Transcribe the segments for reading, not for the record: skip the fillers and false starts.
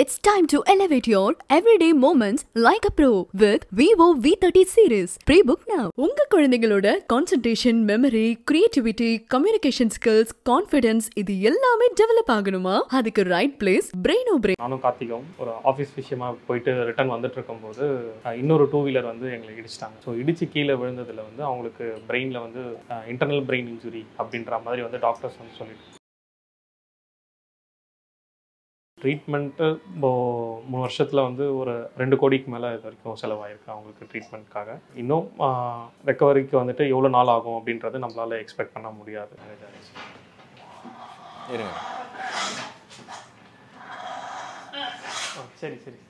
It's time to elevate your everyday moments like a pro with Vivo V30 series. Pre-book now. உங்க குழந்தைகளோட concentration, memory, creativity, communication skills, confidence இது எல்லாமே develop ஆகணுமா? அதுக்கு right place Braino Brain. நானும் கார்த்திகும் ஒரு office விஷயமா போயிட்டு ரிட்டர்ன் வந்துட்டு இருக்கும்போது இன்னொரு டூ வீலர் வந்து எங்களை இடிச்சிட்டாங்க. ஸோ இடிச்சு கீழே விழுந்ததில் வந்து அவங்களுக்கு பிரெயினில் வந்து இன்டர்னல் பிரெயின் இன்ஜுரி அப்படின்ற மாதிரி வந்து டாக்டர்ஸ் வந்து சொல்லிட்டு ட்ரீட்மெண்ட்டு இப்போது 3 வருஷத்தில் வந்து ஒரு 2 கோடிக்கு மேலே இது வரைக்கும் செலவாயிருக்கு அவங்களுக்கு ட்ரீட்மெண்ட்காக. இன்னும் ரெக்கவரிக்கு வந்துட்டு எவ்வளோ நாள் ஆகும் அப்படின்றது நம்மளால் எக்ஸ்பெக்ட் பண்ண முடியாது. சரி சரி.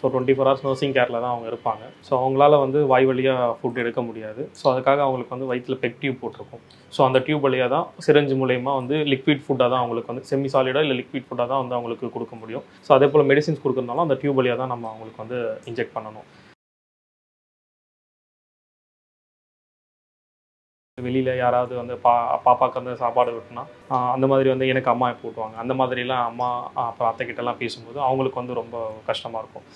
ஸோ 24 hours நர்சிங் கேரில் தான் அவங்க இருப்பாங்க. ஸோ அவங்களால வந்து வாய் வழியாக ஃபுட் எடுக்க முடியாது. ஸோ அதுக்காக அவங்களுக்கு வந்து வயிற்றில் பெக் டியூப் போட்டிருக்கும். ஸோ அந்த டியூப் வழியாக தான் சிரஞ்சு மூலயமா வந்து லிக்விட் ஃபுட்டாக தான் அவங்களுக்கு வந்து செமி சாலிடாக இல்லை லிக்விட் ஃபுட்டாக தான் வந்து அவங்களுக்கு கொடுக்க முடியும். ஸோ அதே போல் மெடிசின்ஸ் கொடுக்குறதுனாலும் அந்த டியூப் வழியாக தான் நம்ம அவங்களுக்கு வந்து இன்ஜெக்ட் பண்ணணும். வெளியில் யாராவது வந்து பாப்பாவுக்கு வந்து சாப்பாடு விட்டுனா அந்த மாதிரி வந்து எனக்கு அம்மா போட்டுவாங்க. அந்த மாதிரிலாம் அம்மா அப்புறம் அத்தைக்கிட்டலாம் பேசும்போது அவங்களுக்கு வந்து ரொம்ப கஷ்டமாக இருக்கும்.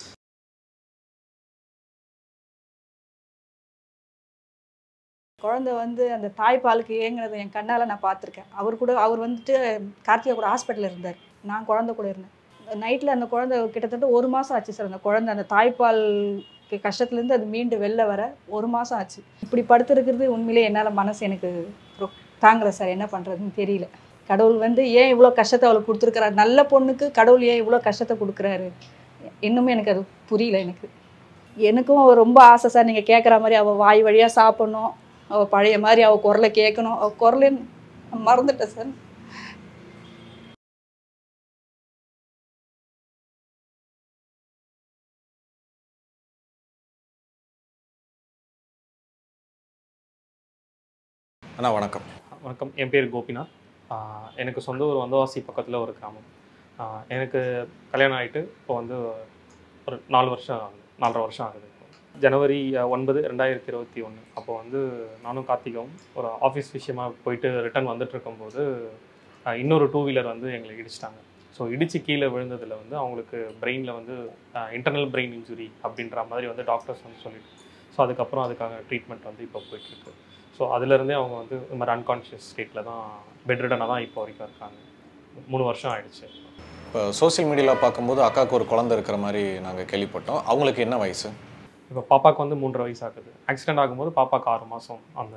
குழந்தை வந்து அந்த தாய்ப்பாலுக்கு ஏங்குனது என் கண்ணால் நான் பார்த்துருக்கேன். அவர் வந்துட்டு கார்த்திகா கூட ஹாஸ்பிட்டலில் இருந்தார். நான் குழந்தை கூட இருந்தேன். நைட்டில் அந்த குழந்தை கிட்டத்தட்ட 1 மாதம் ஆச்சு சார். அந்த குழந்தை அந்த தாய்ப்பால் கஷ்டத்துலேருந்து அது மீண்டு வெளில வர 1 மாதம் ஆச்சு. இப்படி படுத்துருக்கிறது உண்மையிலே என்னால் மனசு எனக்கு தாங்கலை சார். என்ன பண்ணுறதுன்னு தெரியல. கடவுள் வந்து ஏன் இவ்வளோ கஷ்டத்தை அவளுக்கு கொடுத்துருக்குறாரு? நல்ல பொண்ணுக்கு கடவுள் ஏன் இவ்வளோ கஷ்டத்தை கொடுக்குறாரு? இன்னுமே எனக்கு அது புரியல. எனக்கும் ரொம்ப ஆசை சார். நீங்கள் கேட்குற மாதிரி அவள் வாய் வழியாக சாப்பிட்ணும், அவள் பழைய மாதிரி அவள் குரலை கேட்கணும். அவள் குரலே மறந்துட்டேன் சார். அண்ணா வணக்கம். வணக்கம். என் பேர் கோபிநாத். எனக்கு சொந்த ஊர் வந்தவாசி பக்கத்தில் ஒரு கிராமம். எனக்கு கல்யாணம் ஆகிட்டு இப்போ வந்து ஒரு 4.5 வருஷம் ஆகுது. ஜனவரி 9, 2021 அப்போ வந்து நானும் கார்த்திகும் ஒரு ஆஃபீஸ் விஷயமா போயிட்டு ரிட்டர்ன் வந்துட்டு இருக்கும்போது இன்னொரு டூ வீலர் வந்து எங்களை இடிச்சிட்டாங்க. ஸோ இடித்து கீழே விழுந்ததில் வந்து அவங்களுக்கு பிரெயினில் வந்து இன்டர்னல் பிரெயின் இன்ஜுரி அப்படின்ற மாதிரி வந்து டாக்டர்ஸ் வந்து சொல்லிட்டு, ஸோ அதுக்கப்புறம் அதுக்காக ட்ரீட்மெண்ட் வந்து இப்போ போயிட்டுருக்கு. ஸோ அதுலேருந்தே அவங்க வந்து இந்த மாதிரி அன்கான்ஷியஸ் ஸ்டேட்டில் தான் பெட் ரிட்டனாக தான் இப்போ வரைக்கும் இருக்காங்க. 3 வருஷம் ஆகிடுச்சு. இப்போ சோசியல் மீடியாவில் பார்க்கும்போது அக்காவுக்கு ஒரு குழந்தை இருக்கிற மாதிரி நாங்கள் கேள்விப்பட்டோம். அவங்களுக்கு என்ன வயசு? இப்போ பாப்பாவுக்கு வந்து 3.5 வயசு ஆகுது. ஆக்சிடென்ட் ஆகும்போது பாப்பாவுக்கு 6 மாதம். அந்த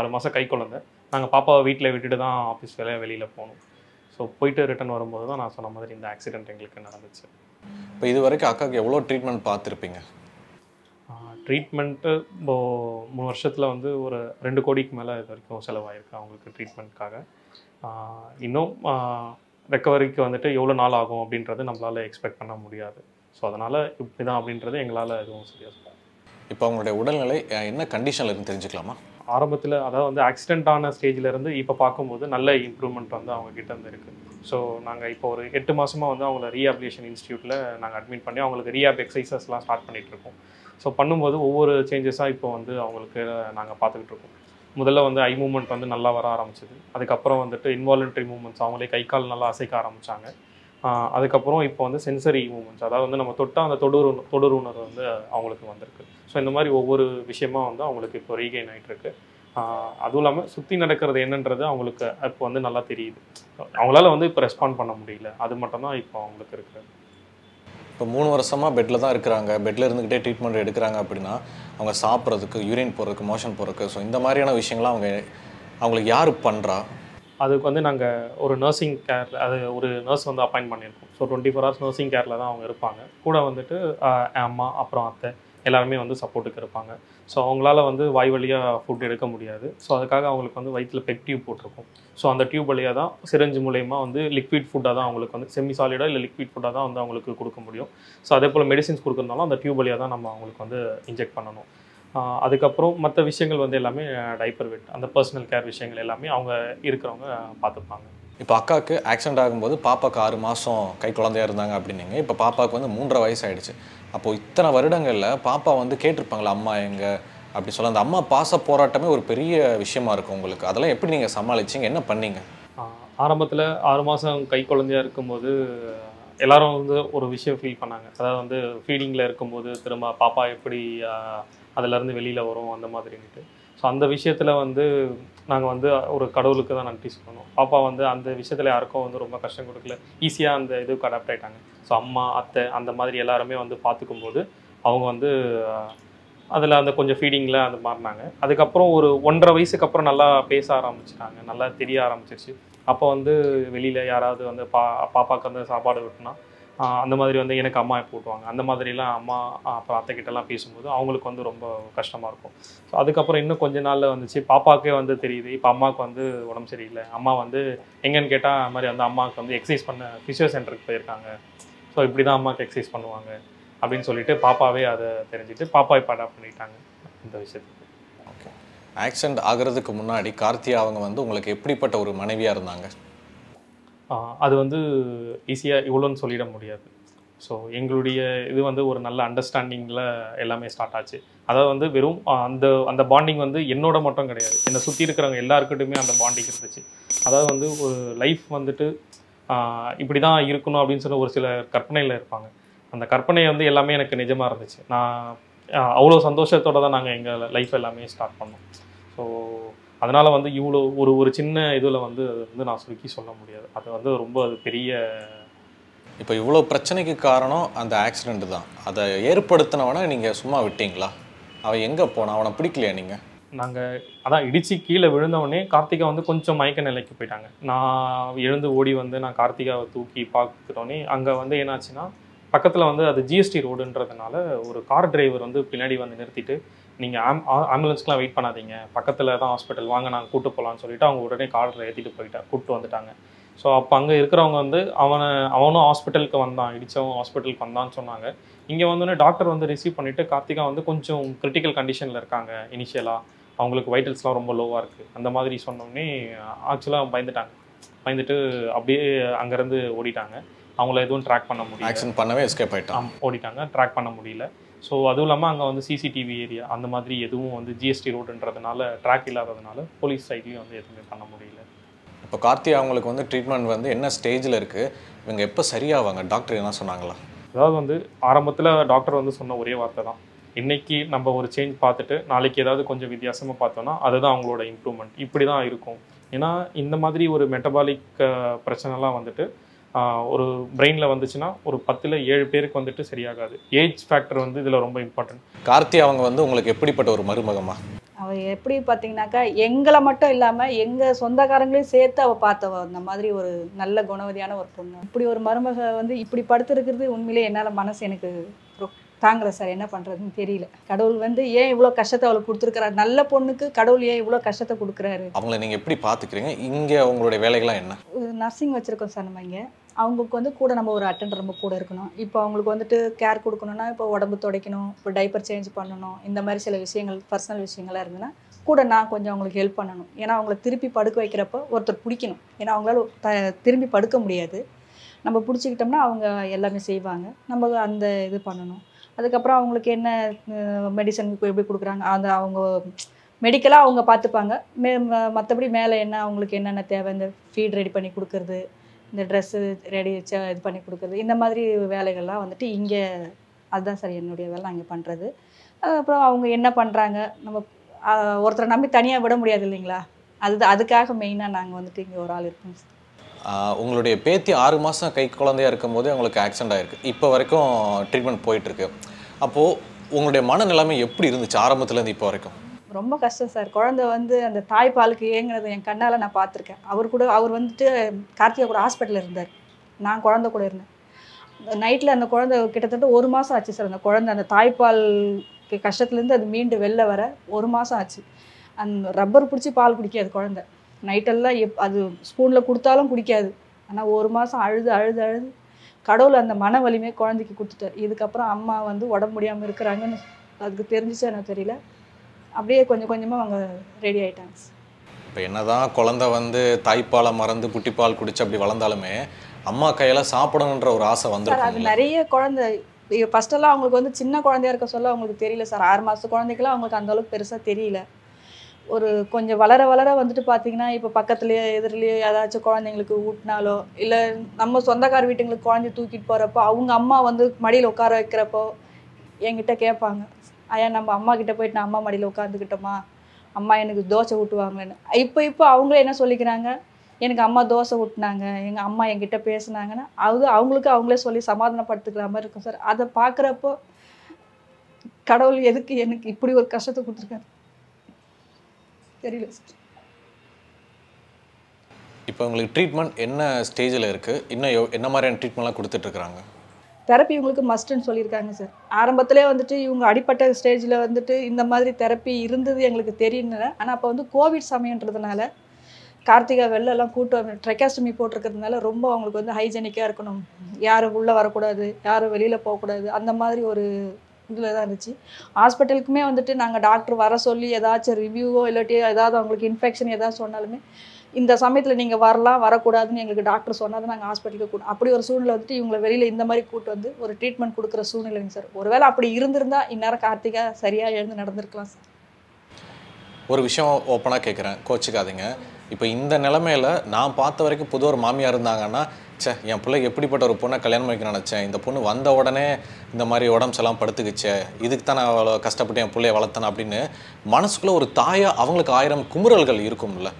6 மாதம் கை குழந்தை. நாங்கள் பாப்பாவை வீட்டில் விட்டுட்டு தான் ஆஃபீஸ் வேலையாக வெளியில் போகணும். ஸோ போயிட்டு ரிட்டன் வரும்போது தான் நான் சொன்ன மாதிரி இந்த ஆக்சிடென்ட் எங்களுக்கு நடந்துச்சு. இப்போ இது வரைக்கும் அக்காவுக்கு எவ்வளோ ட்ரீட்மெண்ட் பார்த்துருப்பீங்க? ட்ரீட்மெண்ட்டு இப்போது 3 வருஷத்தில் வந்து ஒரு 2 கோடிக்கு மேலே இது வரைக்கும் செலவாயிருக்கு அவங்களுக்கு ட்ரீட்மெண்ட்காக. இன்னும் ரெக்கவரிக்கு வந்துட்டு எவ்வளோ நாள் ஆகும் அப்படின்றது நம்மளால் எக்ஸ்பெக்ட் பண்ண முடியாது. ஸோ அதனால் இப்படி தான் அப்படின்றது எங்களால் எதுவும் சரியாக சொல்ல. இப்போ அவங்களுடைய உடல்நிலை என்ன கண்டிஷனில் இருக்குன்னு தெரிஞ்சுக்கலாமா? ஆரம்பத்தில் அதாவது வந்து ஆக்சிடென்ட் ஆன ஸ்டேஜிலேருந்து இப்போ பார்க்கும்போது நல்ல இம்ப்ரூவ்மெண்ட் வந்து அவங்கக்கிட்ட இருந்து இருக்குது. ஸோ நாங்கள் இப்போ ஒரு 8 மாதமாக வந்து அவங்கள ரீஹாபிலிட்டேஷன் இன்ஸ்டியூட்டில் நாங்கள் அட்மிட் பண்ணி அவங்களுக்கு ரீஹாப் எக்ஸசைசஸ்லாம் ஸ்டார்ட் பண்ணிகிட்ருக்கோம். ஸோ பண்ணும்போது ஒவ்வொரு சேஞ்சஸாக இப்போ வந்து அவங்களுக்கு நாங்கள் பார்த்துக்கிட்டு இருக்கோம். முதல்ல வந்து ஐ மூமெண்ட் வந்து நல்லா வர ஆரம்பிச்சிது. அதுக்கப்புறம் வந்துட்டு இன்வாலன்ட்ரி மூமெண்ட்ஸ் அவங்களே கை கால் நல்லா அசைக்க ஆரம்பித்தாங்க. அதுக்கப்புறம் இப்போ வந்து சென்சரி மூமெண்ட்ஸ், அதாவது வந்து நம்ம தொட்டால் அந்த தொடுர் உணர்வு வந்து அவங்களுக்கு வந்திருக்கு. ஸோ இந்த மாதிரி ஒவ்வொரு விஷயமா வந்து அவங்களுக்கு இப்போ ரீகெயின் ஆகிட்டுருக்கு. அதுவும் இல்லாமல் சுற்றி நடக்கிறது என்னன்றது அவங்களுக்கு இப்போ வந்து நல்லா தெரியுது. அவங்களால வந்து இப்போ ரெஸ்பாண்ட் பண்ண முடியல. அது மட்டும்தான் இப்போ அவங்களுக்கு இருக்குது. இப்போ 3 வருஷமாக பெட்டில் தான் இருக்கிறாங்க. பெட்டில் இருந்துக்கிட்டே ட்ரீட்மெண்ட் எடுக்கிறாங்க அப்படின்னா அவங்க சாப்பிட்றதுக்கு, யூரின் போகிறதுக்கு, மோஷன் போகிறதுக்கு, ஸோ இந்த மாதிரியான விஷயங்கள்லாம் அவங்களுக்கு யார் பண்ணுறா? அதுக்கு வந்து நாங்கள் ஒரு நர்சிங் கேர், அது ஒரு நர்ஸ் வந்து அப்பாயின்ட் பண்ணியிருக்கோம். ஸோ 24 hours நர்சிங் கேரில் தான் அவங்க இருப்பாங்க. கூட வந்துட்டு அம்மா அப்புறம் அத்தை எல்லாருமே வந்து சப்போர்ட்டுக்கு இருப்பாங்க. ஸோ அவங்களால வந்து வாய் வழியாக ஃபுட் எடுக்க முடியாது. ஸோ அதுக்காக அவங்களுக்கு வந்து வயிற்றில் பெக் டியூப் போட்டிருக்கும். ஸோ அந்த டியூப் வழியாக தான் சிரஞ்சு மூலயமா வந்து லிக்விட் ஃபுட்டாக தான் அவங்களுக்கு வந்து செமி சாலிடாக இல்லை லிக்விட் ஃபுட்டாக தான் வந்து அவங்களுக்கு கொடுக்க முடியும். ஸோ அதே போல் மெடிசின்ஸ் கொடுக்குறதுனாலும் அந்த டியூப் வழியாக தான் நம்ம அவங்களுக்கு வந்து இன்ஜெக்ட் பண்ணணும். அதுக்கப்புறம் மற்ற விஷயங்கள் வந்து எல்லாமே டைப்பர் வெட், அந்த பர்சனல் கேர் விஷயங்கள் எல்லாமே அவங்க இருக்கிறவங்க பார்த்துப்பாங்க. இப்போ அக்காவுக்கு ஆக்சிடென்ட் ஆகும்போது பாப்பாவுக்கு 6 மாதம் கை குழந்தையாக இருந்தாங்க அப்படின்னீங்க. இப்போ பாப்பாவுக்கு வந்து 3.5 வயசு ஆகிடுச்சு. அப்போது இத்தனை வருடங்களில் பாப்பா வந்து கேட்டிருப்பாங்களா அம்மா எங்கே அப்படி சொல்ல? அந்த அம்மா பாச போராட்டமே ஒரு பெரிய விஷயமா இருக்கும் உங்களுக்கு. அதெல்லாம் எப்படி நீங்கள் சமாளிச்சிங்க? என்ன பண்ணீங்க? ஆரம்பத்தில் 6 மாதம் கை குழந்தையாக இருக்கும்போது எல்லாரும் வந்து ஒரு விஷயம் ஃபீல் பண்ணாங்க. அதாவது வந்து ஃபீடிங்கில் இருக்கும்போது திரும்ப பாப்பா எப்படி அதிலேருந்து வெளியில் வரும் அந்த மாதிரின்ட்டு. ஸோ அந்த விஷயத்தில் வந்து நாங்கள் வந்து ஒரு கடவுளுக்கு தான் நன்றி சொல்லணும். பாப்பா வந்து அந்த விஷயத்தில் யாருக்கும் வந்து ரொம்ப கஷ்டம் கொடுக்கல, ஈஸியாக அந்த இதுக்கு அடாப்ட் ஆகிட்டாங்க. ஸோ அம்மா அத்தை அந்த மாதிரி எல்லாருமே வந்து பார்த்துக்கும்போது அவங்க வந்து அதில் அந்த கொஞ்சம் ஃபீடிங்கில் அது மாறினாங்க. அதுக்கப்புறம் ஒரு 1.5 வயசுக்கு அப்புறம் நல்லா பேச ஆரம்பிச்சிட்டாங்க, நல்லா தெரிய ஆரம்பிச்சிருச்சு. அப்போ வந்து வெளியில் யாராவது வந்து பாப்பாவுக்கு வந்து சாப்பாடு விட்டுனா அந்த மாதிரி வந்து எனக்கு அம்மா போட்டுவாங்க. அந்த மாதிரிலாம் அம்மா அப்புறம் அத்தைக்கிட்டலாம் பேசும்போது அவங்களுக்கு வந்து ரொம்ப கஷ்டமாக இருக்கும். ஸோ அதுக்கப்புறம் இன்னும் கொஞ்ச நாளில் வந்துச்சு, பாப்பாவுக்கே வந்து தெரியுது இப்போ அம்மாவுக்கு வந்து உடம்பு சரியில்லை. அம்மா வந்து எங்கன்னு கேட்டால் அது மாதிரி வந்து அம்மாவுக்கு வந்து எக்ஸசைஸ் பண்ண ஃபிசியோ சென்டருக்கு போயிருக்காங்க. ஸோ இப்படி தான் அம்மாவுக்கு எக்ஸசைஸ் பண்ணுவாங்க அப்படின்னு சொல்லிட்டு பாப்பாவே அதை தெரிஞ்சுட்டு பாப்பா இப்போ அடாப்ட் பண்ணிட்டாங்க இந்த விஷயத்துக்கு. ஓகே. ஆக்சிடென்ட் ஆகிறதுக்கு முன்னாடி கார்த்தியா அவங்க வந்து உங்களுக்கு எப்படிப்பட்ட ஒரு மனைவியாக இருந்தாங்க? அது வந்து ஈஸியாக இவ்வளோன்னு சொல்லிட முடியாது. ஸோ எங்களுடைய இது வந்து ஒரு நல்ல அண்டர்ஸ்டாண்டிங்கில் எல்லாமே ஸ்டார்ட் ஆச்சு. அதாவது வந்து வெறும் அந்த பாண்டிங் வந்து என்னோட மட்டும் கிடையாது, என்னை சுற்றி இருக்கிறவங்க எல்லாருக்கிட்டையுமே அந்த பாண்டிங் இருந்துச்சு. அதாவது வந்து ஒரு லைஃப் வந்துட்டு இப்படி தான் இருக்கணும் அப்படின்னு சொல்லி ஒரு சில கற்பனையில் இருப்பாங்க. அந்த கற்பனை வந்து எல்லாமே எனக்கு நிஜமாக இருந்துச்சு. நான் அவ்வளோ சந்தோஷத்தோடு தான் நாங்கள் எங்கள் லைஃப் எல்லாமே ஸ்டார்ட் பண்ணோம். ஸோ அதனால் வந்து இவ்வளோ ஒரு சின்ன இதில் வந்து அது வந்து நான் சுருக்கி சொல்ல முடியாது. அது வந்து ரொம்ப அது பெரிய. இப்போ இவ்வளோ பிரச்சனைக்கு காரணம் அந்த ஆக்சிடெண்ட் தான். அதை ஏற்படுத்தினவனை நீங்கள் சும்மா விட்டீங்களா? அவன் எங்கே போனான்? அவனை பிடிக்கலையா நீங்கள்? நாங்கள் அதான் இடித்து கீழே விழுந்தவொடனே கார்த்திகா வந்து கொஞ்சம் மயக்க நிலைக்கு போயிட்டாங்க. நான் எழுந்து ஓடி வந்து நான் கார்த்திகாவை தூக்கி பார்த்துட்டோன்னே அங்கே வந்து என்னாச்சுன்னா, பக்கத்தில் வந்து அது ஜிஎஸ்டி ரோடுன்றதுனால ஒரு கார் டிரைவர் வந்து பின்னாடி வந்து நிறுத்திட்டு, நீங்கள் ஆம்புலன்ஸ்க்குலாம் வெயிட் பண்ணாதீங்க, பக்கத்தில் தான் ஹாஸ்பிட்டல், வாங்க நாங்கள் கூப்பிட்டு போகலான்னு சொல்லிட்டு அவங்க உடனே காரில் ஏற்றிட்டு கூப்பிட்டு வந்துட்டாங்க. ஸோ அப்போ அங்கே இருக்கிறவங்க வந்து அவனும் ஹாஸ்பிட்டலுக்கு வந்தான், இடித்தவன் ஹாஸ்பிட்டலுக்கு வந்தான்னு சொன்னாங்க. இங்கே வந்தோடனே டாக்டர் வந்து ரிசீவ் பண்ணிவிட்டு கார்த்திகா வந்து கொஞ்சம் கிரிட்டிக்கல் கண்டிஷனில் இருக்காங்க, இனிஷியலாக அவங்களுக்கு வைட்டல்ஸ்லாம் ரொம்ப லோவாக இருக்குது அந்த மாதிரி சொன்னோடனே ஆக்சுவலாக பயந்துட்டு அப்படியே அங்கேருந்து ஓடிட்டாங்க. அவங்கள எதுவும் ட்ராக் பண்ண முடியல, ஆக்சிடென்ட் பண்ணவே எஸ்கேப் ஆகிட்டான், ஓடிட்டாங்க, ட்ராக் பண்ண முடியல. ஸோ அதுவும் இல்லாமல் அங்கே வந்து சிசிடிவி ஏரியா அந்த மாதிரி எதுவும் வந்து ஜிஎஸ்டி ரோடுன்றதுனால ட்ராக் இல்லாததுனால போலீஸ் சைட்லேயும் வந்து எதுவுமே பண்ண முடியல. இப்போ கார்த்தியா அவங்களுக்கு வந்து ட்ரீட்மெண்ட் வந்து என்ன ஸ்டேஜில் இருக்குது? இவங்க எப்போ சரியாவாங்க? டாக்டர் என்ன சொன்னாங்களா? அதாவது வந்து ஆரம்பத்தில் டாக்டர் வந்து சொன்ன ஒரே வார்த்தை தான், இன்றைக்கி நம்ம ஒரு சேஞ்ச் பார்த்துட்டு நாளைக்கு ஏதாவது கொஞ்சம் வித்தியாசமாக பார்த்தோன்னா அதுதான் அவங்களோட இம்ப்ரூவ்மெண்ட், இப்படி தான் இருக்கும். ஏன்னா இந்த மாதிரி ஒரு மெட்டபாலிக் பிரச்சனைலாம் வந்துட்டு ஒரு பிரெயினில் வந்துச்சுன்னா ஒரு 10ல் 7 பேருக்கு வந்துட்டு சரியாகாது. ஏஜ் ஃபேக்டர் வந்து இதில் ரொம்ப இம்பார்ட்டன்ட். கார்த்தியா அவங்க வந்து உங்களுக்கு எப்படிப்பட்ட ஒரு மருமகமா? அவள் எப்படி பார்த்தீங்கன்னாக்கா எங்களை மட்டும் இல்லாமல் எங்கள் சொந்தக்காரங்களையும் சேர்த்து அவள் பார்த்தவ அந்த மாதிரி ஒரு நல்ல குணவதியான ஒரு பொண்ணு. இப்படி ஒரு மருமக வந்து இப்படி படுத்துருக்கிறது உண்மையிலே என்னால் மனசு எனக்கு தாங்கலை சார், என்ன பண்ணுறதுன்னு தெரியல. கடவுள் வந்து ஏன் இவ்வளோ கஷ்டத்தை அவளுக்கு கொடுத்துருக்கிறாரு, நல்ல பொண்ணுக்கு கடவுள் ஏன் இவ்வளோ கஷ்டத்தை கொடுக்குறாரு? அவங்கள நீங்கள் எப்படி பார்த்துக்கிறீங்க? இங்கே உங்களுடைய வேலைகள்லாம் என்ன? நர்சிங் வச்சுருக்கோம் சார் நம்ம இங்கே. அவங்களுக்கு வந்து கூட நம்ம ஒரு அட்டெண்டர் நம்ம கூட இருக்கணும். இப்போ அவங்களுக்கு வந்துட்டு கேர் கொடுக்கணுன்னா இப்போ உடம்பு துடைக்கணும், இப்போ டைப்பர் சேஞ்ச் பண்ணணும், இந்த மாதிரி சில விஷயங்கள் பர்சனல் விஷயங்களாக இருந்ததுன்னா கூட நான் கொஞ்சம் அவங்களுக்கு ஹெல்ப் பண்ணணும். ஏன்னா அவங்கள திருப்பி படுக்க வைக்கிறப்போ ஒருத்தர் பிடிக்கணும். ஏன்னா அவங்களால திரும்பி படுக்க முடியாது. நம்ம பிடிச்சிக்கிட்டோம்னா அவங்க எல்லாமே செய்வாங்க, நம்ம அந்த இது பண்ணணும். அதுக்கப்புறம் அவங்களுக்கு என்ன மெடிசன் எப்படி கொடுக்குறாங்க அந்த அவங்க மெடிக்கலாக அவங்க பார்த்துப்பாங்க. மற்றபடி மேலே என்ன அவங்களுக்கு என்னென்ன தேவை, இந்த ஃபீட் ரெடி பண்ணி கொடுக்குறது, இந்த ட்ரெஸ்ஸு ரெடி இது பண்ணி கொடுக்குறது, இந்த மாதிரி வேலைகள்லாம் வந்துட்டு இங்கே அதுதான் சார் என்னுடைய வேலை நான் இங்கே பண்ணுறது. அப்புறம் அவங்க என்ன பண்ணுறாங்க, நம்ம ஒருத்தரை நம்பி தனியாக விட முடியாது இல்லைங்களா, அதுக்காக மெயினாக நாங்கள் வந்துட்டு இங்கே ஒரு ஆள் இருக்கோம் சார். உங்களுடைய பேத்தி 6 மாதம் கை குழந்தையாக இருக்கும் போதே உங்களுக்கு ஆக்சிடென்ட் ஆகிருக்கு, இப்போ வரைக்கும் ட்ரீட்மெண்ட் போயிட்டுருக்கு. அப்போது உங்களுடைய மனநிலைமை எப்படி இருந்துச்சு ஆரம்பத்துலேருந்து இப்போ வரைக்கும்? ரொம்ப கஷ்டம் சார். குழந்தை வந்து அந்த தாய்ப்பாலுக்கு ஏங்குனதை என் கண்ணால் நான் பார்த்துருக்கேன். அவர் வந்துட்டு கார்த்திகா கூட ஹாஸ்பிட்டலில் இருந்தார், நான் குழந்தை கூட இருந்தேன். நைட்டில் அந்த குழந்தை கிட்டத்தட்ட 1 மாதம் ஆச்சு சார். அந்த குழந்தை அந்த தாய்ப்பால் கஷ்டத்துலேருந்து அது மீண்டு வெளில வர 1 மாதம் ஆச்சு. அந்த ரப்பர் பிடிச்சி பால் குடிக்காது குழந்தை. நைட்டெல்லாம் அது ஸ்பூனில் கொடுத்தாலும் குடிக்காது. ஆனால் 1 மாதம் அழுது கடவுள் அந்த மன வலிமை குழந்தைக்கு கொடுத்துட்டார். இதுக்கப்புறம் அம்மா வந்து உடம்பு முடியாமல் இருக்கிறாங்கன்னு அதுக்கு தெரிஞ்சிச்சு எனக்கு தெரியல. அப்படியே கொஞ்சம் கொஞ்சமாக அவங்க ரெடி ஆகிட்டாங்க. இப்போ என்னதான் குழந்தை வந்து தாய்ப்பாலை மறந்து புட்டிப்பால் குடிச்சு அப்படி வளர்ந்தாலுமே அம்மா கையில் சாப்பிடணுன்ற ஒரு ஆசை வந்து சார். அது நிறைய குழந்தை ஃபஸ்ட்டெல்லாம் அவங்களுக்கு வந்து சின்ன குழந்தையா இருக்க சொல்ல அவங்களுக்கு தெரியல சார். 6 மாதத்து குழந்தைக்கெல்லாம் அவங்களுக்கு அந்தளவுக்கு பெருசாக தெரியல. ஒரு கொஞ்சம் வளர வளர வந்துட்டு பார்த்தீங்கன்னா இப்போ பக்கத்துலேயே எதிரிலேயே ஏதாச்சும் குழந்தைங்களுக்கு ஊட்டினாலோ இல்லை நம்ம சொந்தக்கார வீட்டுங்களுக்கு குழந்தைய தூக்கிட்டு போகிறப்போ அவங்க அம்மா வந்து மடியில் உட்கார வைக்கிறப்போ என்கிட்ட கேட்பாங்க, ஐயா நம்ம அம்மா கிட்ட போயிட்டு நான் அம்மா மடியில் உட்காந்துக்கிட்டோமா, அம்மா எனக்கு தோசை ஊட்டுவாங்களேன்னு. இப்போ அவங்களே என்ன சொல்லிக்கிறாங்க, எனக்கு அம்மா தோசை ஊட்டினாங்க, எங்கள் அம்மா என்கிட்ட பேசுனாங்கன்னா அவங்களுக்கு அவங்களே சொல்லி சமாதானப்படுத்துக்கிற மாதிரி இருக்கும் சார். அதை பார்க்குறப்போ கடவுள் எதுக்கு எனக்கு இப்படி ஒரு கஷ்டத்தை கொடுத்துருக்காரு தெரியல சார். இப்போ உங்களுக்கு ட்ரீட்மெண்ட் என்ன ஸ்டேஜில் இருக்குது? இன்னும் என்ன மாதிரியான ட்ரீட்மெண்ட்லாம் கொடுத்துட்ருக்குறாங்க? தெரப்பி இவங்களுக்கு மஸ்ட்டுன்னு சொல்லியிருக்காங்க சார். ஆரம்பத்திலே வந்துட்டு இவங்க அடிப்பட்ட ஸ்டேஜில் வந்துட்டு இந்த மாதிரி தெரப்பி இருந்தது எங்களுக்கு தெரியல. ஆனால் அப்போ வந்து கோவிட் சமயன்றதுனால கார்த்திகா வெளிலலாம் கூட்டம் ட்ரெக்காஸ்டமி போட்டிருக்கிறதுனால ரொம்ப அவங்களுக்கு வந்து ஹைஜெனிக்காக இருக்கணும், யாரும் உள்ளே வரக்கூடாது, யாரும் வெளியில் போகக்கூடாது, அந்த மாதிரி ஒரு இதில் தான் இருந்துச்சு. ஹாஸ்பிட்டலுக்குமே வந்துட்டு நாங்கள் டாக்டர் வர சொல்லி ஏதாச்சும் ரிவ்யூவோ இல்லாட்டி ஏதாவது அவங்களுக்கு இன்ஃபெக்ஷன் ஏதாவது சொன்னாலுமே இந்த சமயத்தில் நீங்கள் வரலாம் வரக்கூடாதுன்னு எங்களுக்கு டாக்டர் சொன்னால் தான் நாங்கள் ஹாஸ்பிட்டலுக்கு கூட்டோம். அப்படி ஒரு சூழ்நிலை வந்துட்டு இவங்களை வெளியில் இந்த மாதிரி கூட்டு வந்து ஒரு ட்ரீட்மெண்ட் கொடுக்குற சூழ்நிலைங்க சார். ஒருவேளை அப்படி இருந்திருந்தால் இந்நேரம் கார்த்திகா சரியாக எழுந்து நடந்திருக்கலாம் சார். ஒரு விஷயம் ஓப்பனாக கேட்குறேன், கோச்சிக்காதீங்க. இப்போ இந்த நிலமையில நான் பார்த்த வரைக்கும் புது ஒரு மாமியார் இருந்தாங்கன்னா, என் பிள்ளை எப்படிப்பட்ட ஒரு பொண்ணை கல்யாணம் பண்ணிக்க நினச்சேன், இந்த பொண்ணு வந்த உடனே இந்த மாதிரி உடம்பெல்லாம் படுத்துக்குச்சே, இதுக்கு தான் நான் அவ்வளோ கஷ்டப்பட்டு என் பிள்ளைய வளர்த்தேன் அப்படின்னு மனசுக்குள்ளே ஒரு தாயாக அவங்களுக்கு 1000 குமுறல்கள் இருக்கும்ல.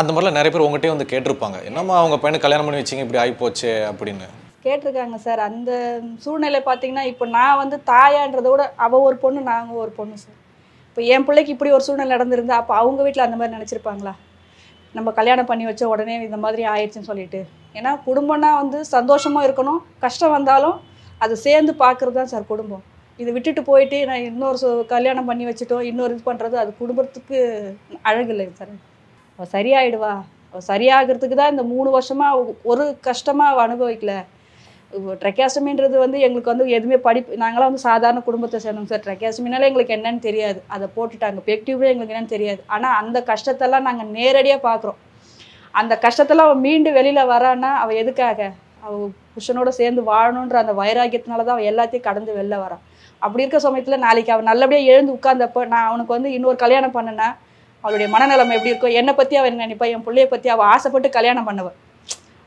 அந்த மாதிரிலாம் நிறைய பேர் உங்கள்கிட்டயே வந்து கேட்டிருப்பாங்க, என்னம்மா அவங்க பையனை கல்யாணம் பண்ணி வச்சிங்க இப்படி ஆகிப்போச்சு அப்படின்னு கேட்டிருக்காங்க சார். அந்த சூழ்நிலை பார்த்தீங்கன்னா இப்போ நான் வந்து தாயான்றதை விட அவள் ஒரு பொண்ணு நாங்கள் ஒரு பொண்ணு சார். இப்போ என் பிள்ளைக்கு இப்படி ஒரு சூழ்நிலை நடந்திருந்தா அப்போ அவங்க வீட்டில் அந்த மாதிரி நினச்சிருப்பாங்களா, நம்ம கல்யாணம் பண்ணி வச்ச உடனே இந்த மாதிரி ஆயிடுச்சுன்னு சொல்லிட்டு. ஏன்னா குடும்பம்னா வந்து சந்தோஷமாக இருக்கணும், கஷ்டம் வந்தாலும் அது சேர்ந்து பார்க்குறது தான் சார் குடும்பம். இதை விட்டுட்டு போயிட்டு நான் இன்னொரு கல்யாணம் பண்ணி வச்சுட்டோம் இன்னொரு இது பண்ணுறது அது குடும்பத்துக்கு அழகு இல்லைங்க சார். அவள் சரியாயிடுவா, அவள் சரியாகிறதுக்கு தான் இந்த 3 வருஷமாக ஒரு கஷ்டமாக அவள் அனுபவிக்கல. ட்ரெக்காஸ்டமின்றது வந்து எங்களுக்கு வந்து எதுவுமே நாங்களாம் வந்து சாதாரண குடும்பத்தை சேர்ந்தோம் சார். ட்ரெக்காஸ்டமினால எங்களுக்கு என்னன்னு தெரியாது, அதை போட்டுட்டாங்க. பெக்டிவ்ல எங்களுக்கு என்னன்னு தெரியாது. ஆனால் அந்த கஷ்டத்தெல்லாம் நாங்கள் நேரடியாக பார்க்குறோம். அந்த கஷ்டத்தெல்லாம் அவள் மீண்டு வெளியில் வரான்னா அவள் எதுக்காக, அவள் புருஷனோட சேர்ந்து வாழணுன்ற அந்த வைராக்கியத்தினால தான் அவள் எல்லாத்தையும் கடந்து வெளில வரான். அப்படி இருக்க சமயத்தில் நாளைக்கு அவள் நல்லபடியாக எழுந்து உட்கார்ந்தப்போ நான் அவனுக்கு வந்து இன்னொரு கல்யாணம் பண்ணேன்னா அவளுடைய மனநிலைமை எப்படி இருக்கும், என்னை பற்றி அவள் என்ன நினைப்பா, என் பிள்ளைய பற்றி அவள் ஆசைப்பட்டு கல்யாணம் பண்ணவள்,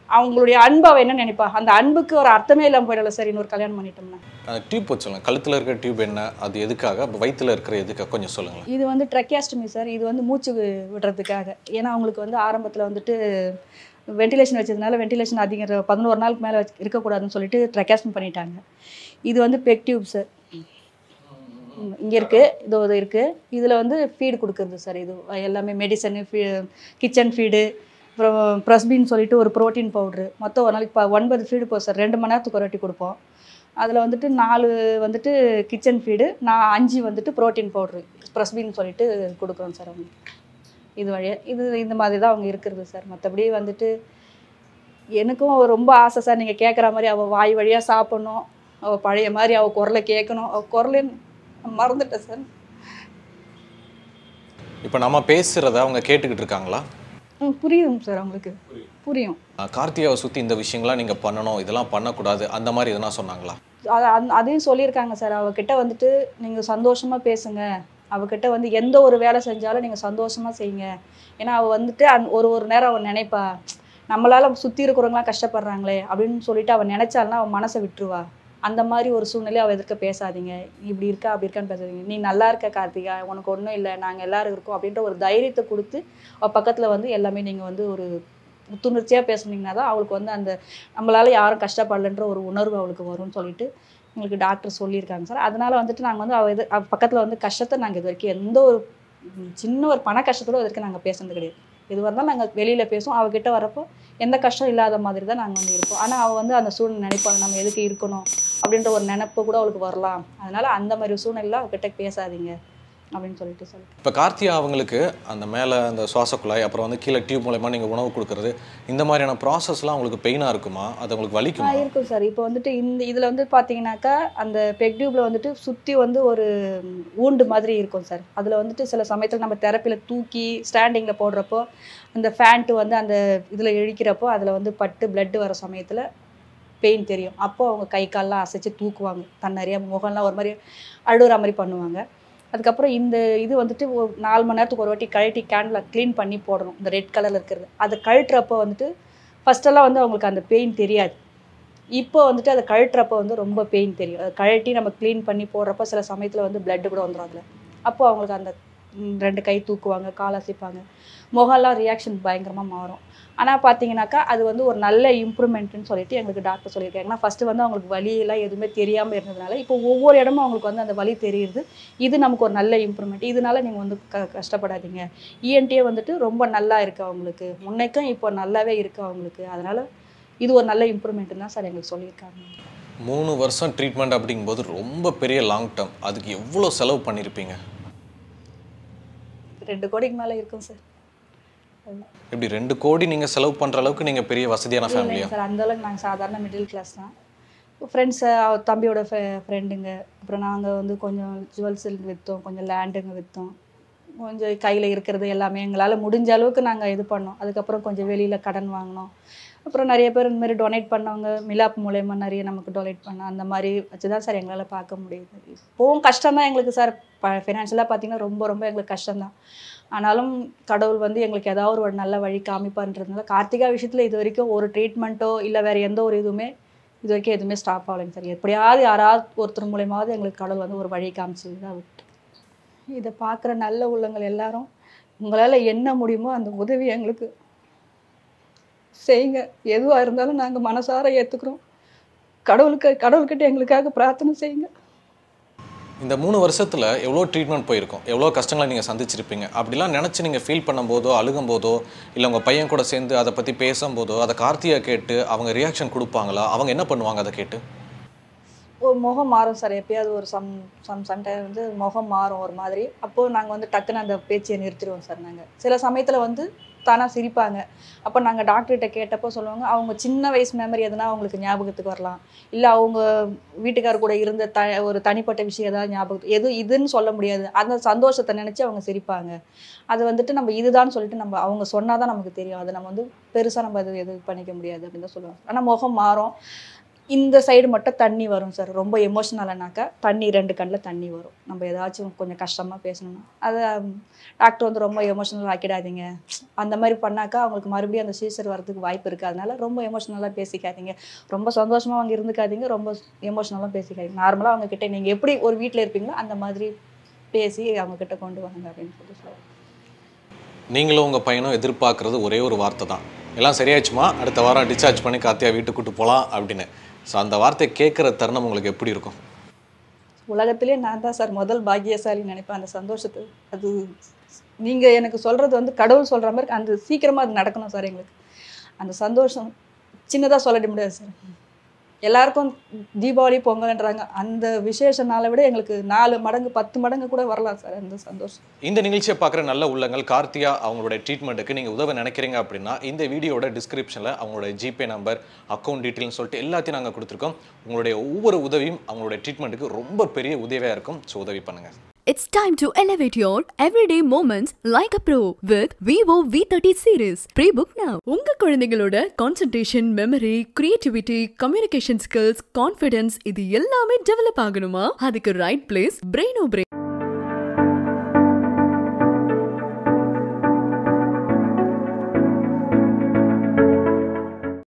அவங்களுடைய அன்பு அவள் என்ன நினைப்பா, அந்த அன்புக்கு ஒரு அர்த்தமே இல்லாமல் போயிடல சார் இன்னொரு கல்யாணம் பண்ணிட்டோம்னா. டியூப் வச்சுக்கலாம், கழுத்தில் இருக்கிற டியூப் என்ன, அது எதுக்காக, வயிற்றில் இருக்கிற எதுக்காக கொஞ்சம் சொல்லுங்கள். இது வந்து ட்ரெக்காஸ்டமி சார். இது வந்து மூச்சு விடுறதுக்காக. ஏன்னா அவங்களுக்கு வந்து ஆரம்பத்தில் வந்துட்டு வென்டிலேஷன் வச்சதுனால வென்டிலேஷன் அதிகம் 11 நாளுக்கு மேலே இருக்கக்கூடாதுன்னு சொல்லிட்டு ட்ரெக்காஸ்டமி பண்ணிட்டாங்க. இது வந்து பெக் டியூப் சார். இங்கே இருக்குது, இதோ இது இருக்குது. இதில் வந்து ஃபீடு கொடுக்குறது சார். இது எல்லாமே மெடிசனு, கிச்சன் ஃபீடு, அப்புறம் ப்ரஸ்பின்னு சொல்லிட்டு ஒரு ப்ரோட்டீன் பவுட்ரு. மொத்தம் ஒரு நாளைக்கு 9 ஃபீடு போகும் சார். 2 மணி நேரத்துக்கு ஒரு வாட்டி கொடுப்போம். அதில் வந்துட்டு 4 வந்துட்டு கிச்சன் ஃபீடு, 5 வந்துட்டு ப்ரோட்டீன் பவுட்ரு ப்ரஸ்பின்னு சொல்லிட்டு கொடுக்குறோம் சார் அவங்களுக்கு. இது வழியாக இந்த மாதிரி தான் அவங்க இருக்கிறது சார். மற்றபடி வந்துட்டு எனக்கும் ரொம்ப ஆசை சார், நீங்கள் கேட்குற மாதிரி அவள் வாய் வழியாக சாப்பிட்ணும், அவள் பழைய மாதிரி அவள் குரலை கேட்கணும். அவள் குரலே மறந்துட்டேன் சார். இப்போ நம்ம பேசுகிறத அவங்க கேட்டுக்கிட்டு இருக்காங்களா? புரியுதுங்க சார், அவங்களுக்கு புரியும். கார்த்திகாவை சுற்றி இந்த விஷயங்கள்லாம் நீங்கள் பண்ணணும், இதெல்லாம் பண்ணக்கூடாது, அந்த மாதிரி எதனா சொன்னாங்களா? அதையும் சொல்லியிருக்காங்க சார். அவகிட்ட வந்துட்டு நீங்கள் சந்தோஷமாக பேசுங்க, அவகிட்ட வந்து எந்த ஒரு வேலை செஞ்சாலும் நீங்கள் சந்தோஷமாக செய்யுங்க. ஏன்னா அவள் வந்துட்டு ஒரு நேரம் அவள் நினைப்பா, நம்மளால் சுற்றி இருக்கிறவங்களாம் கஷ்டப்படுறாங்களே அப்படின்னு சொல்லிட்டு அவள் நினச்சாலும் அவள் மனசை விட்டுருவா. அந்த மாதிரி ஒரு சூழ்நிலை அவள் எதிர்க்க பேசாதீங்க, இப்படி இருக்கா அப்படி இருக்கான்னு பேசாதீங்க, நீ நல்லா இருக்க கார்த்திகா, உனக்கு ஒன்றும் இல்லை, நாங்கள் எல்லோரும் இருக்கோம் அப்படின்ற ஒரு தைரியத்தை கொடுத்து அவள் பக்கத்தில் வந்து எல்லாமே நீங்கள் வந்து ஒரு புத்துணர்ச்சியாக பேசுனீங்கன்னா தான் அவளுக்கு வந்து அந்த நம்மளால் யாரும் கஷ்டப்படலைன்ற ஒரு உணர்வு அவளுக்கு வரும்னு சொல்லிட்டு எங்களுக்கு டாக்டர் சொல்லியிருக்காங்க சார். அதனால் வந்துட்டு நாங்கள் வந்து அவள் பக்கத்தில் வந்து கஷ்டத்தை நாங்கள் இது வரைக்கும் எந்த ஒரு சின்ன ஒரு பண கஷ்டத்தோடு இது வரைக்கும் நாங்கள் பேசுனது கிடையாது. எதுவாக இருந்தாலும் நாங்கள் வெளியில் பேசுவோம். அவகிட்ட வரப்போ எந்த கஷ்டம் இல்லாத மாதிரி தான் நாங்கள் வந்து இருப்போம். ஆனால் அவள் வந்து அந்த சூழ்நிலை நினைப்பாங்க, நம்ம எதுக்கு இருக்கணும் அப்படின்ற ஒரு நினைப்பு கூட அவளுக்கு வரலாம். அதனால் அந்த மாதிரி சூழ்நிலையில் அவகிட்ட பேசாதீங்க அப்படின்னு சொல்லிட்டு இப்போ கார்த்திகா அவங்களுக்கு அந்த மேலே அந்த சுவாச குழாய், அப்புறம் வந்து கீழே டியூப் மூலமா நீங்கள் உணவு கொடுக்குறது, இந்த மாதிரியான ப்ராசஸ்லாம் உங்களுக்கு பெயினாக இருக்குமா, அது உங்களுக்கு வலிக்குமா? இருக்கும் சார். இப்போ வந்துட்டு இதில் வந்து பார்த்தீங்கன்னாக்கா அந்த பெக் டியூப்பில் வந்துட்டு சுற்றி வந்து ஒரு ஊண்டு மாதிரி இருக்கும் சார். அதில் வந்துட்டு சில சமயத்தில் நம்ம தெரப்பியில் தூக்கி ஸ்டாண்டிங்கில் போடுறப்போ அந்த ஃபேண்ட்டு வந்து அந்த இதில் இழிக்கிறப்போ அதில் வந்து பட்டு பிளட்டு வர சமயத்தில் பெயின் தெரியும். அப்போது அவங்க கை கால்லாம் அசைச்சு தூக்குவாங்க, தன்னறியாமல் முகம்லாம் ஒரு மாதிரி அழுகிற மாதிரி பண்ணுவாங்க. அதுக்கப்புறம் இந்த இது வந்துட்டு ஒரு 4 மணி நேரத்துக்கு ஒரு வாட்டி கழட்டி கேண்டில் க்ளீன் பண்ணி போடணும். இந்த ரெட் கலரில் இருக்கிறது அதை கழட்டுறப்போ வந்துட்டு ஃபஸ்ட்டெல்லாம் வந்து அவங்களுக்கு அந்த பெயின் தெரியாது. இப்போ வந்துட்டு அதை கழட்டுறப்போ வந்து ரொம்ப பெயின் தெரியும். அதை கழட்டி நம்ம க்ளீன் பண்ணி போடுறப்ப சில சமயத்தில் வந்து பிளட்டு கூட வந்துடும் அதில். அப்போது அவங்களுக்கு அந்த 2 கை தூக்குவாங்க, கால் அசைப்பாங்க, முகம்லாம் ரியாக்ஷன் பயங்கரமாக மாறும். ஆனால் பார்த்தீங்கன்னாக்கா அது வந்து ஒரு நல்ல இம்ப்ரூவ்மெண்ட்டுன்னு சொல்லிட்டு எங்களுக்கு டாக்டர் சொல்லியிருக்காங்க. ஏன்னா ஃபஸ்ட்டு வந்து அவங்களுக்கு வலியெல்லாம் எதுவுமே தெரியாமல் இருந்ததுனால இப்போ ஒவ்வொரு இடமும் அவங்களுக்கு வந்து அந்த வலி தெரியுது. இது நமக்கு ஒரு நல்ல இம்ப்ரூவ்மெண்ட். இதனால நீங்கள் வந்து கஷ்டப்படாதீங்க. இஎன்டியே வந்துட்டு ரொம்ப நல்லா இருக்குது அவங்களுக்கு, முன்னைக்கும் இப்போ நல்லாவே இருக்குது அவங்களுக்கு. அதனால் இது ஒரு நல்ல இம்ப்ரூவ்மெண்ட்டு தான் சார் எங்களுக்கு சொல்லியிருக்காங்க. 3 வருஷம் ட்ரீட்மெண்ட் அப்படிங்கும்போது ரொம்ப பெரிய லாங் டேர்ம். அதுக்கு எவ்வளோ செலவு பண்ணியிருப்பீங்க? 2 கோடிக்கு மேலே இருக்கும் சார். எப்படி 2 கோடி நீங்கள் செலவு பண்ணுற அளவுக்கு நீங்கள் பெரிய வசதியான ஃபேமிலியா? சார் அந்த அளவுக்கு நாங்கள் சாதாரண மிடில் கிளாஸ் தான். ஃப்ரெண்ட்ஸு, தம்பியோட ஃப்ரெண்டுங்க, அப்புறம் நாங்கள் வந்து கொஞ்சம் ஜுவல்ஸ் விற்றோம், கொஞ்சம் லேண்டுங்க விற்றோம், கொஞ்சம் கையில் இருக்கிறது எல்லாமே எங்களால் முடிஞ்ச அளவுக்கு நாங்கள் இது பண்ணோம். அதுக்கப்புறம் கொஞ்சம் வெளியில் கடன் வாங்கினோம். அப்புறம் நிறைய பேர் இந்த மாதிரி டொனேட் பண்ணவங்க மிலாப் மூலயமா நிறைய நமக்கு டொனேட் பண்ணோம். அந்த மாதிரி வச்சு தான் சார் எங்களால் பார்க்க முடியுது. இப்போவும் கஷ்டம் தான் எங்களுக்கு சார். ஃபினான்ஷியலாக பார்த்தீங்கன்னா ரொம்ப ரொம்ப எங்களுக்கு கஷ்டம்தான். ஆனாலும் கடவுள் வந்து எங்களுக்கு ஏதாவது ஒரு நல்ல வழி காமிப்பான்றதுனால கார்த்திகா விஷயத்தில் இது வரைக்கும் ஒரு ட்ரீட்மெண்ட்டோ இல்லை வேறு எந்த ஒரு இதுவுமே இது வரைக்கும் எதுவுமே ஸ்டாப் ஆகலைங்க சார். எப்படியாவது யாராவது ஒருத்தர் மூலயமாவது எங்களுக்கு கடவுள் வந்து ஒரு வழி காமிச்சு தான் விட்டு. இதை பார்க்குற நல்ல உள்ளங்கள் எல்லாரும் உங்களால் என்ன முடியுமோ அந்த உதவி எங்களுக்கு செய்யுங்க. எதுவாக இருந்தாலும் நாங்கள் மனசார ஏற்றுக்கிறோம். கடவுள்கிட்ட எங்களுக்காக பிரார்த்தனை செய்யுங்க. இந்த 3 வருஷத்தில் எவ்வளோ ட்ரீட்மெண்ட் போயிருக்கும், எவ்வளோ கஷ்டங்களை நீங்கள் சந்திச்சிருப்பீங்க. அப்படிலாம் நினச்சி நீங்கள் ஃபீல் பண்ணும்போதோ, அழுகும் போதோ, இல்லை உங்கள் பையன் கூட சேர்ந்து அதை பற்றி பேசும்போதோ, அதை கார்த்திகா கேட்டு அவங்க ரியாக்ஷன் கொடுப்பாங்களா? அவங்க என்ன பண்ணுவாங்க அதை கேட்டு? ஒரு முகம் மாறும் சார். எப்பயாவது ஒரு சம்டைம் வந்து முகம் மாறும் ஒரு மாதிரி. அப்போது நாங்கள் வந்து டக்குன்னு அந்த பேச்சையை நிறுத்திடுவோம் சார். நாங்கள் சில சமயத்தில் வந்து தானாக சிரிப்பாங்க. அப்போ நாங்கள் டாக்டர்கிட்ட கேட்டப்போ சொல்லுவாங்க, அவங்க சின்ன வயசு மெமரி எதுனா அவங்களுக்கு ஞாபகத்துக்கு வரலாம், இல்லை அவங்க வீட்டுக்கார் கூட இருந்த ஒரு தனிப்பட்ட விஷயம் ஏதாவது ஞாபகத்துக்கு இதுன்னு சொல்ல முடியாது. அந்த சந்தோஷத்தை நினச்சி அவங்க சிரிப்பாங்க. அது வந்துட்டு நம்ம இதுதான் சொல்லிட்டு நம்ம அவங்க சொன்னால் தான் நமக்கு தெரியும். அதை நம்ம வந்து பெருசாக நம்ம அது எது பண்ணிக்க முடியாது அப்படின்னு தான் சொல்லுவாங்க. ஆனால் முகம் மாறும். இந்த சைடு மட்டும் தண்ணி வரும் சார். ரொம்ப எமோஷ்னலானாக்கா தண்ணி 2 கண்ணில் தண்ணி வரும். நம்ம ஏதாச்சும் கொஞ்சம் கஷ்டமாக பேசணும்னா அதை டாக்டர் வந்து ரொம்ப எமோஷ்னல் ஆக்கிடாதீங்க, அந்த மாதிரி பண்ணாக்கா அவங்களுக்கு மறுபடியும் அந்த சீசர் வரதுக்கு வாய்ப்பு இருக்குது. அதனால ரொம்ப எமோஷ்னலாக பேசிக்காதீங்க, ரொம்ப சந்தோஷமாக அவங்க இருந்துக்காதீங்க, ரொம்ப எமோஷ்னலாக பேசிக்காதீங்க. நார்மலாக அவங்கக்கிட்ட நீங்கள் எப்படி ஒரு வீட்டில் இருப்பீங்களோ அந்த மாதிரி பேசி அவங்கக்கிட்ட கொண்டு வாங்க அப்படின்னு சொல்லி சொல்லுவாங்க. நீங்களும் உங்கள் பையனும் எதிர்பார்க்குறது ஒரே ஒரு வார்த்தை தான், எல்லாம் சரியாச்சுமா, அடுத்த வாரம் டிஸ்சார்ஜ் பண்ணி கார்த்தியா வீட்டுக்கு கூட்டு போகலாம் அப்படின்னு. ஸோ அந்த வார்த்தையை கேட்குற தருணம் உங்களுக்கு எப்படி இருக்கும்? உலகத்திலே நான் தான் சார் முதல் பாக்கியசாலி நினைப்பேன். அந்த சந்தோஷத்தை அது நீங்கள் எனக்கு சொல்கிறது வந்து கடவுள் சொல்கிற மாதிரி அந்த சீக்கிரமாக அது நடக்கணும் சார். எங்களுக்கு அந்த சந்தோஷம் சின்னதாக சொல்லிட முடியாது சார். எல்லாருக்கும் தீபாவளி பொங்கல்ன்றாங்க, அந்த விசேஷ நாளை விட எங்களுக்கு 4 மடங்கு 10 மடங்கு கூட வரலாம் சார் அந்த சந்தோஷம். இந்த நிகழ்ச்சியை பார்க்குற நல்ல உள்ளங்கள் கார்த்தியா அவங்களோட ட்ரீட்மெண்ட்டுக்கு நீங்கள் உதவ நினைக்கிறீங்க அப்படின்னா இந்த வீடியோட டிஸ்கிரிப்ஷனில் அவங்களோட ஜிபே நம்பர், அக்கௌண்ட் டீட்டெயில்னு சொல்லிட்டு எல்லாத்தையும் நாங்கள் கொடுத்துருக்கோம். உங்களுடைய ஒவ்வொரு உதவியும் அவங்களோட ட்ரீட்மெண்ட்டுக்கு ரொம்ப பெரிய உதவியாக இருக்கும். ஸோ உதவி பண்ணுங்கள். It's time to elevate your everyday moments like a pro with Vivo V30 series. Pre-book now. உங்க குழந்தைகளோட concentration, memory, creativity, communication skills, confidence இது எல்லாமே டெவலப் ஆகணுமா? அதுக்கு ரைட் பிளேஸ் Braino Brain.